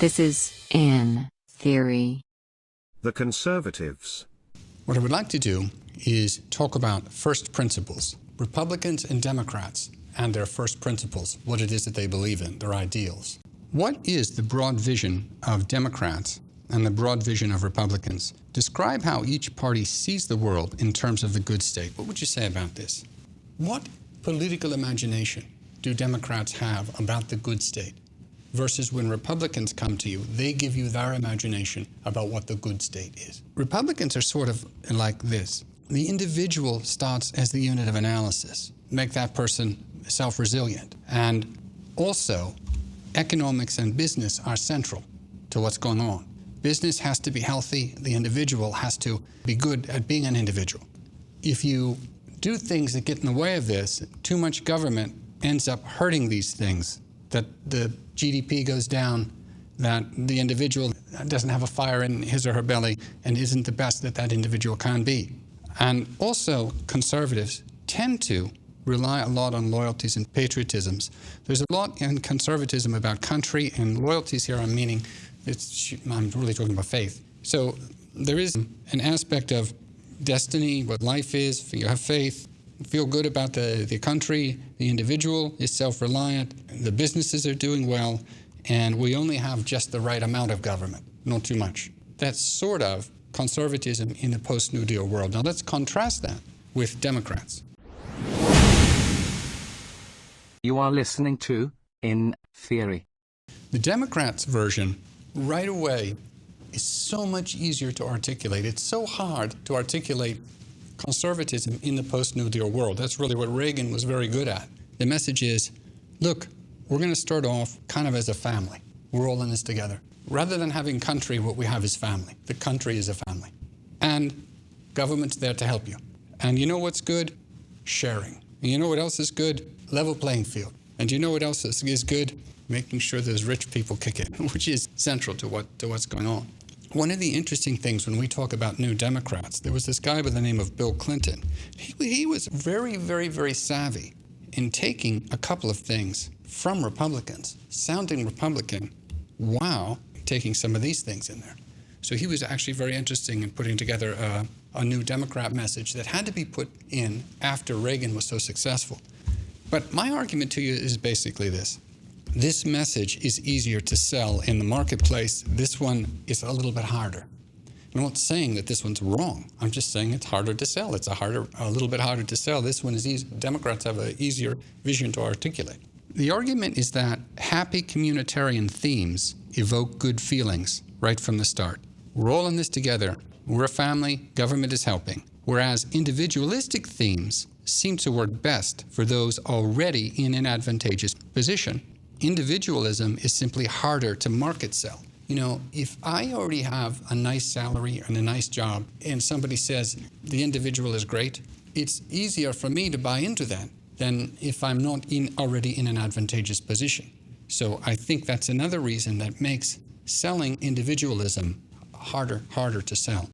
This is in theory. The Conservatives. What I would like to do is talk about first principles. Republicans and Democrats and their first principles, what it is that they believe in, their ideals. What is the broad vision of Democrats and the broad vision of Republicans? Describe how each party sees the world in terms of the good state. What would you say about this? What political imagination do Democrats have about the good state? Versus when Republicans come to you, they give you their imagination about what the good state is. Republicans are sort of like this. The individual starts as the unit of analysis. Make that person self-resilient. And also, economics and business are central to what's going on. Business has to be healthy. The individual has to be good at being an individual. If you do things that get in the way of this, too much government ends up hurting these things, that the GDP goes down, that the individual doesn't have a fire in his or her belly and isn't the best that that individual can be. And also, conservatives tend to rely a lot on loyalties and patriotisms. There's a lot in conservatism about country, and loyalties here I'm meaning, I'm really talking about faith. So there is an aspect of destiny, what life is, you have faith, feel good about the country, the individual is self-reliant, the businesses are doing well, and we only have just the right amount of government, not too much. That's sort of conservatism in the post-New Deal world. Now let's contrast that with Democrats. You are listening to In Theory. The Democrats' version, right away, is so much easier to articulate. It's so hard to articulate conservatism in the post-New Deal world. That's really what Reagan was very good at. The message is, look, we're going to start off kind of as a family. We're all in this together. Rather than having country, what we have is family. The country is a family. And government's there to help you. And you know what's good? Sharing. And you know what else is good? Level playing field. And you know what else is good? Making sure those rich people kick it, which is central to what's going on. One of the interesting things when we talk about New Democrats, there was this guy by the name of Bill Clinton. He was very, very, very savvy in taking a couple of things from Republicans, sounding Republican, while taking some of these things in there. So he was actually very interesting in putting together a New Democrat message that had to be put in after Reagan was so successful. But my argument to you is basically this. This message is easier to sell in the marketplace. This one is a little bit harder. I'm not saying that this one's wrong. I'm just saying it's harder to sell. It's a little bit harder to sell. This one is easy. Democrats have an easier vision to articulate. The argument is that happy communitarian themes evoke good feelings right from the start. We're all in this together. We're a family. Government is helping. Whereas individualistic themes seem to work best for those already in an advantageous position. Individualism is simply harder to market sell. You know, if I already have a nice salary and a nice job and somebody says the individual is great, it's easier for me to buy into that than if I'm not already in an advantageous position. So I think that's another reason that makes selling individualism harder to sell.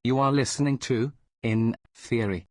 You are listening to In Theory.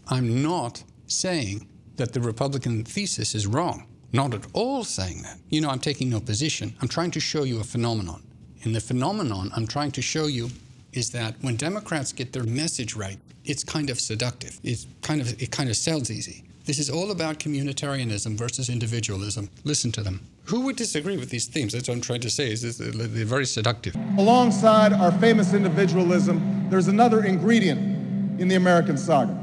I'm not saying that the Republican thesis is wrong. Not at all saying that. You know, I'm taking no position. I'm trying to show you a phenomenon. And the phenomenon I'm trying to show you is that when Democrats get their message right, it's kind of seductive. It kind of sells easy. This is all about communitarianism versus individualism. Listen to them. Who would disagree with these themes? That's what I'm trying to say, is they're very seductive. Alongside our famous individualism, there's another ingredient in the American saga.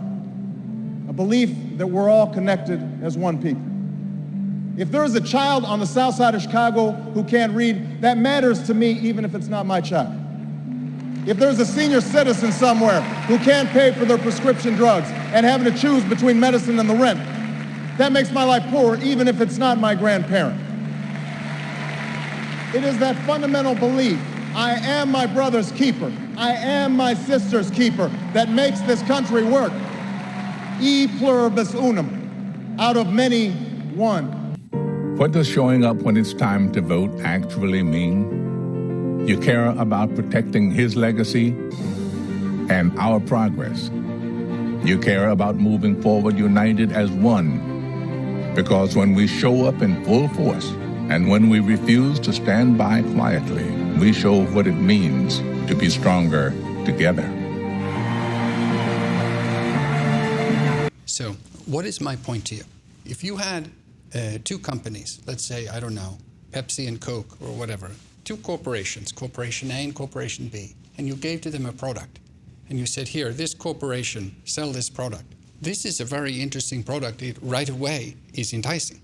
A belief that we're all connected as one people. If there is a child on the south side of Chicago who can't read, that matters to me even if it's not my child. If there's a senior citizen somewhere who can't pay for their prescription drugs and having to choose between medicine and the rent, that makes my life poorer even if it's not my grandparent. It is that fundamental belief, I am my brother's keeper, I am my sister's keeper, that makes this country work. E pluribus unum, out of many, one. What does showing up when it's time to vote actually mean? You care about protecting his legacy and our progress. You care about moving forward united as one, because when we show up in full force, And when we refuse to stand by quietly, we show what it means to be stronger together. So, what is my point to you? If you had two companies, let's say, I don't know, Pepsi and Coke or whatever, two corporations, Corporation A and Corporation B, and you gave to them a product, and you said, here, this corporation, sell this product. This is a very interesting product. It right away is enticing.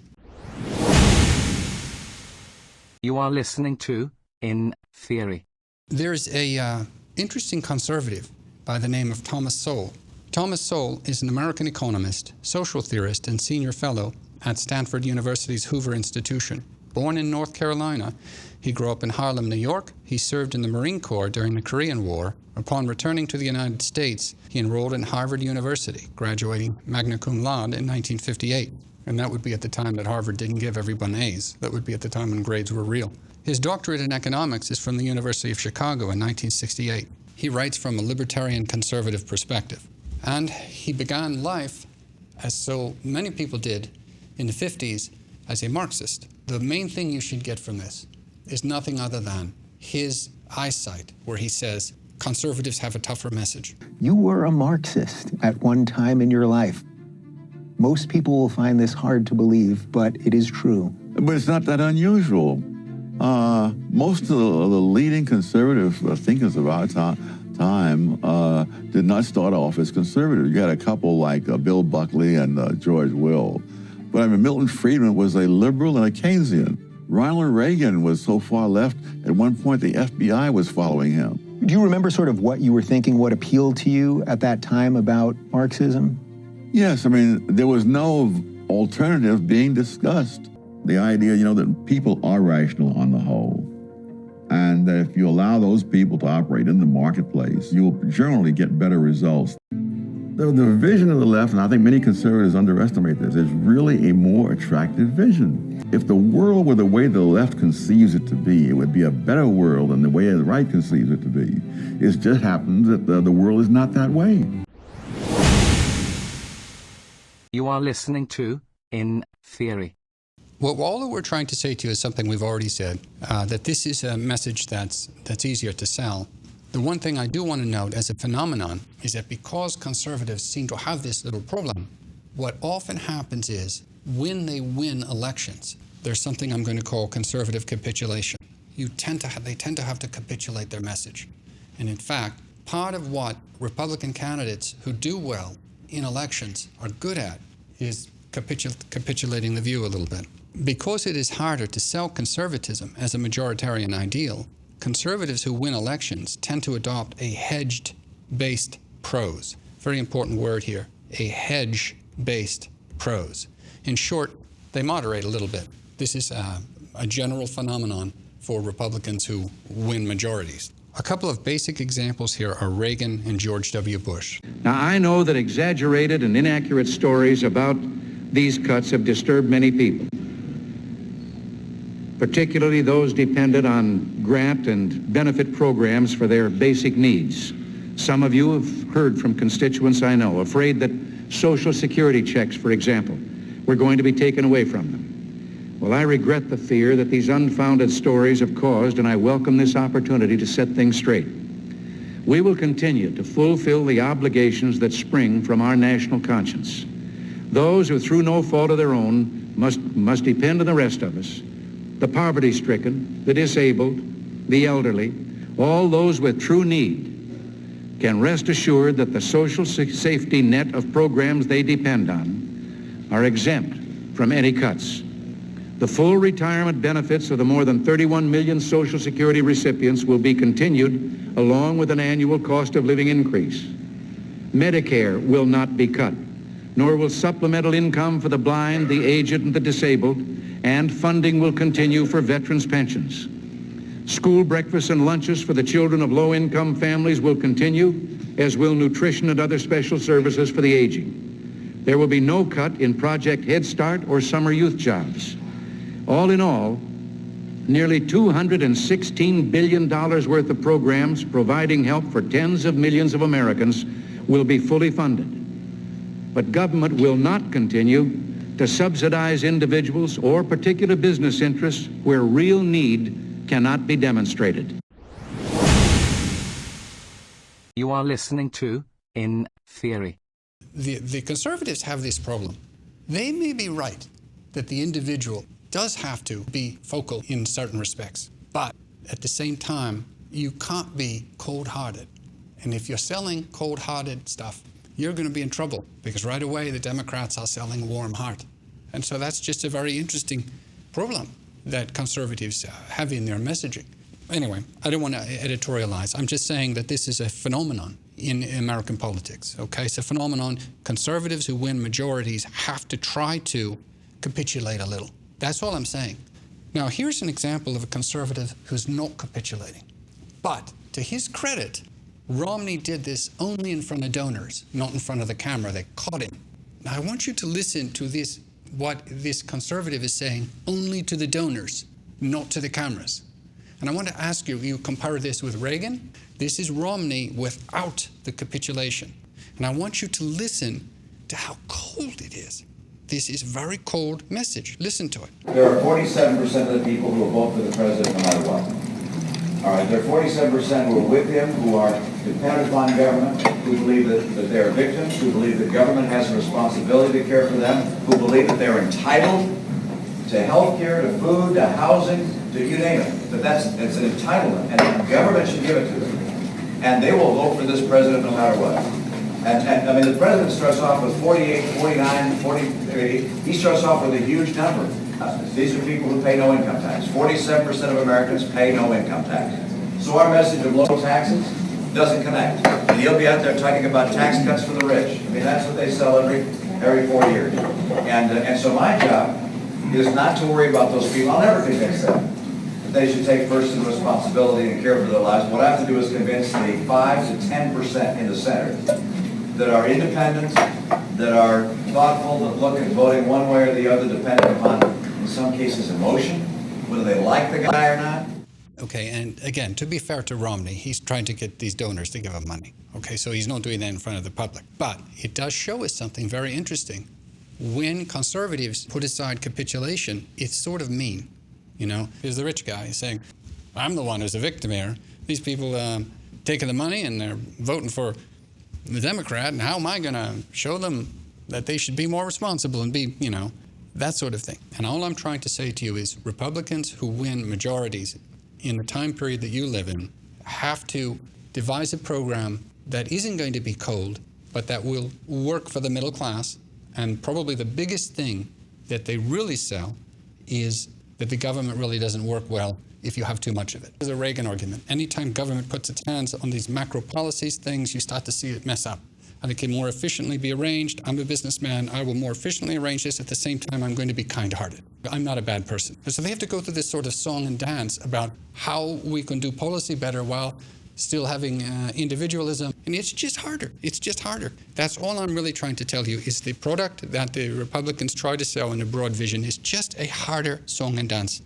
You are listening to In Theory. There's a interesting conservative by the name of Thomas Sowell. Thomas Sowell is an American economist, social theorist, and senior fellow at Stanford University's Hoover Institution. Born in North Carolina, he grew up in Harlem, New York. He served in the Marine Corps during the Korean War. Upon returning to the United States, he enrolled in Harvard University, graduating magna cum laude in 1958. And that would be at the time that Harvard didn't give everyone A's. That would be at the time when grades were real. His doctorate in economics is from the University of Chicago in 1968. He writes from a libertarian conservative perspective. And he began life, as so many people did in the 50s, as a Marxist. The main thing you should get from this is nothing other than his eyesight, where he says, conservatives have a tougher message. You were a Marxist at one time in your life. Most people will find this hard to believe, but it is true. But it's not that unusual. Most of the leading conservative thinkers of our time did not start off as conservative. You had a couple like Bill Buckley and George Will. But I mean, Milton Friedman was a liberal and a Keynesian. Ronald Reagan was so far left, at one point the FBI was following him. Do you remember sort of what you were thinking, what appealed to you at that time about Marxism? Yes, I mean, there was no alternative being discussed. The idea, that people are rational on the whole, and that if you allow those people to operate in the marketplace, you'll generally get better results. The vision of the left, and I think many conservatives underestimate this, is really a more attractive vision. If the world were the way the left conceives it to be, it would be a better world than the way the right conceives it to be. It just happens that the world is not that way. You are listening to In Theory. Well, all that we're trying to say to you is something we've already said, that this is a message that's easier to sell. The one thing I do want to note as a phenomenon is that because conservatives seem to have this little problem, what often happens is when they win elections, there's something I'm going to call conservative capitulation. They tend to have to capitulate their message. And in fact, part of what Republican candidates who do well in elections are good at is capitulating the view a little bit. Because it is harder to sell conservatism as a majoritarian ideal, conservatives who win elections tend to adopt a hedged-based prose. Very important word here, a hedge-based prose. In short, they moderate a little bit. This is a general phenomenon for Republicans who win majorities. A couple of basic examples here are Reagan and George W. Bush. Now, I know that exaggerated and inaccurate stories about these cuts have disturbed many people, particularly those dependent on grant and benefit programs for their basic needs. Some of you have heard from constituents I know, afraid that Social Security checks, for example, were going to be taken away from them. Well, I regret the fear that these unfounded stories have caused, and I welcome this opportunity to set things straight. We will continue to fulfill the obligations that spring from our national conscience. Those who, through no fault of their own, must depend on the rest of us, the poverty-stricken, the disabled, the elderly, all those with true need, can rest assured that the social safety net of programs they depend on are exempt from any cuts. The full retirement benefits of the more than 31 million Social Security recipients will be continued along with an annual cost of living increase. Medicare will not be cut, nor will supplemental income for the blind, the aged, and the disabled, and funding will continue for veterans' pensions. School breakfasts and lunches for the children of low-income families will continue, as will nutrition and other special services for the aging. There will be no cut in Project Head Start or summer youth jobs. All in all, nearly $216 billion worth of programs providing help for tens of millions of Americans will be fully funded. But government will not continue to subsidize individuals or particular business interests where real need cannot be demonstrated. You are listening to In Theory. The conservatives have this problem. They may be right that the individual does have to be focal in certain respects, but at the same time, you can't be cold-hearted. And if you're selling cold-hearted stuff, you're going to be in trouble, because right away the Democrats are selling warm heart. And so that's just a very interesting problem that conservatives have in their messaging. Anyway, I don't want to editorialize. I'm just saying that this is a phenomenon in American politics, okay? It's a phenomenon. Conservatives who win majorities have to try to capitulate a little. That's all I'm saying. Now, here's an example of a conservative who's not capitulating. But to his credit, Romney did this only in front of donors, not in front of the camera. They caught him. Now, I want you to listen to this, what this conservative is saying, only to the donors, not to the cameras. And I want to ask you, you compare this with Reagan. This is Romney without the capitulation. And I want you to listen to how cold it is. This is a very cold message. Listen to it. There are 47% of the people who will vote for the president no matter what. All right, there are 47% who are with him, who are dependent upon government, who believe that they are victims, who believe that government has a responsibility to care for them, who believe that they're entitled to health care, to food, to housing, to you name it. That it's an entitlement, and the government should give it to them. And they will vote for this president no matter what. And I mean, the president starts off with 48, 49, 40, he starts off with a huge number. These are people who pay no income tax. 47% of Americans pay no income tax. So our message of low taxes doesn't connect. And he'll be out there talking about tax cuts for the rich. I mean, that's what they sell every 4 years. And so my job is not to worry about those people. I'll never convince them that they should take personal responsibility and care for their lives. What I have to do is convince the 5 to 10% in the center that are independent, that are thoughtful, that look at voting one way or the other, depending upon, in some cases, emotion, whether they like the guy or not. Okay, and again, to be fair to Romney, he's trying to get these donors to give him money. Okay, so he's not doing that in front of the public. But it does show us something very interesting. When conservatives put aside capitulation, it's sort of mean. You know, here's the rich guy saying, I'm the one who's a victim here. These people taking the money and they're voting for the Democrat, and how am I going to show them that they should be more responsible and be, you know, that sort of thing. And all I'm trying to say to you is Republicans who win majorities in the time period that you live in have to devise a program that isn't going to be cold, but that will work for the middle class. And probably the biggest thing that they really sell is that the government really doesn't work well if you have too much of it. There's a Reagan argument. Anytime government puts its hands on these macro policies things, you start to see it mess up. And it can more efficiently be arranged. I'm a businessman. I will more efficiently arrange this. At the same time, I'm going to be kind-hearted. I'm not a bad person. So they have to go through this sort of song and dance about how we can do policy better while still having individualism. And it's just harder. It's just harder. That's all I'm really trying to tell you is the product that the Republicans try to sell in a broad vision is just a harder song and dance.